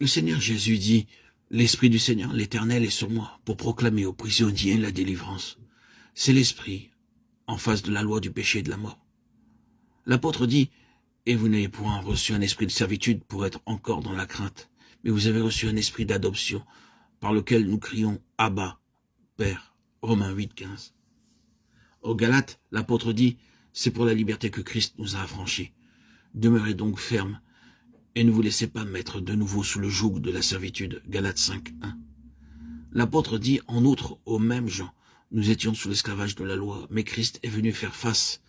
Le Seigneur Jésus dit, « L'Esprit du Seigneur, l'Éternel, est sur moi pour proclamer aux prisonniers la délivrance. » C'est l'Esprit en face de la loi du péché et de la mort. L'apôtre dit, « Et vous n'avez point reçu un esprit de servitude pour être encore dans la crainte, mais vous avez reçu un esprit d'adoption, par lequel nous crions « Abba, Père ». Romains 8, 15. Aux Galates, l'apôtre dit, « C'est pour la liberté que Christ nous a affranchis. Demeurez donc fermes et ne vous laissez pas mettre de nouveau sous le joug de la servitude. » Galates 5, 1. L'apôtre dit en outre aux mêmes gens, « Nous étions sous l'esclavage de la loi, mais Christ est venu faire face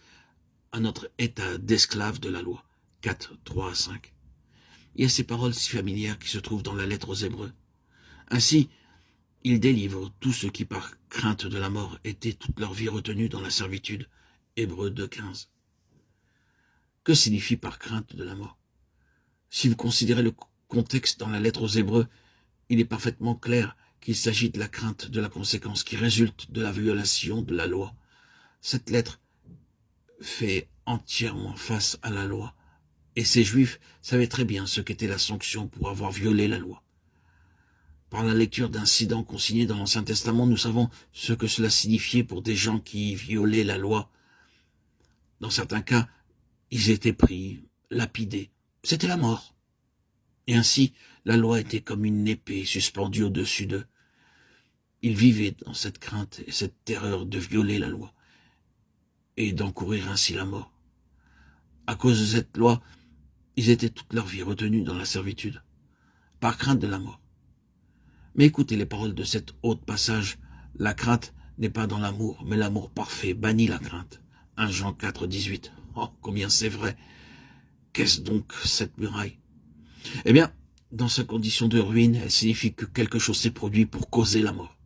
à notre état d'esclave de la loi. » 4, 3 à 5. Il y a ces paroles si familières qui se trouvent dans la lettre aux Hébreux. Ainsi, il délivre tous ceux qui, par crainte de la mort, étaient toute leur vie retenus dans la servitude. Hébreux 2, 15. Que signifie par crainte de la mort? Si vous considérez le contexte dans la lettre aux Hébreux, il est parfaitement clair qu'il s'agit de la crainte de la conséquence qui résulte de la violation de la loi. Cette lettre fait entièrement face à la loi, et ces Juifs savaient très bien ce qu'était la sanction pour avoir violé la loi. Par la lecture d'incidents consignés dans l'Ancien Testament, nous savons ce que cela signifiait pour des gens qui violaient la loi. Dans certains cas, ils étaient pris, lapidés. C'était la mort. Et ainsi, la loi était comme une épée suspendue au-dessus d'eux. Ils vivaient dans cette crainte et cette terreur de violer la loi et d'encourir ainsi la mort. À cause de cette loi, ils étaient toute leur vie retenus dans la servitude, par crainte de la mort. Mais écoutez les paroles de cet autre passage. La crainte n'est pas dans l'amour, mais l'amour parfait bannit la crainte. 1 Jean 4, 18. Oh, combien c'est vrai. Qu'est-ce donc cette muraille? Eh bien, dans sa condition de ruine, elle signifie que quelque chose s'est produit pour causer la mort.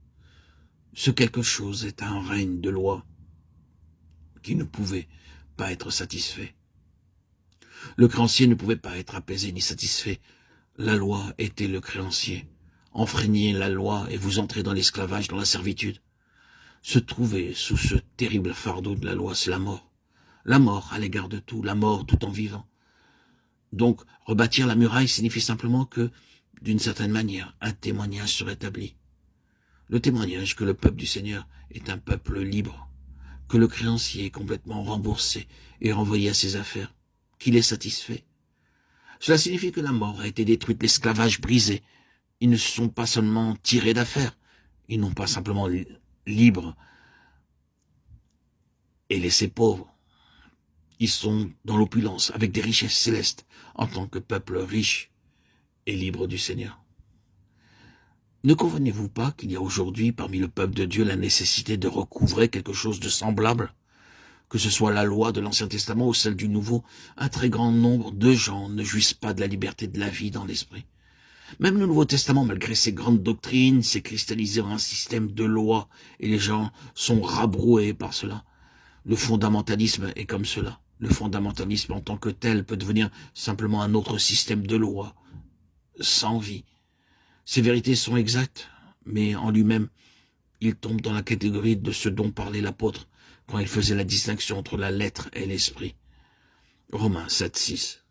Ce quelque chose est un règne de loi qui ne pouvait pas être satisfait. Le créancier ne pouvait pas être apaisé ni satisfait. La loi était le créancier. Enfreignez la loi et vous entrez dans l'esclavage, dans la servitude. Se trouver sous ce terrible fardeau de la loi, c'est la mort. La mort à l'égard de tout, la mort tout en vivant. Donc, rebâtir la muraille signifie simplement que, d'une certaine manière, un témoignage se rétablit. Le témoignage que le peuple du Seigneur est un peuple libre, que le créancier est complètement remboursé et renvoyé à ses affaires, qu'il est satisfait. Cela signifie que la mort a été détruite, l'esclavage brisé. Ils ne se sont pas seulement tirés d'affaires, ils n'ont pas simplement libres et laissés pauvres. Ils sont dans l'opulence, avec des richesses célestes, en tant que peuple riche et libre du Seigneur. Ne convenez-vous pas qu'il y a aujourd'hui, parmi le peuple de Dieu, la nécessité de recouvrer quelque chose de semblable? Que ce soit la loi de l'Ancien Testament ou celle du Nouveau, un très grand nombre de gens ne jouissent pas de la liberté de la vie dans l'esprit. Même le Nouveau Testament, malgré ses grandes doctrines, s'est cristallisé en un système de loi, et les gens sont rabroués par cela. Le fondamentalisme est comme cela. Le fondamentalisme en tant que tel peut devenir simplement un autre système de loi, sans vie. Ces vérités sont exactes, mais en lui-même, il tombe dans la catégorie de ce dont parlait l'apôtre quand il faisait la distinction entre la lettre et l'esprit. Romains 7, 6.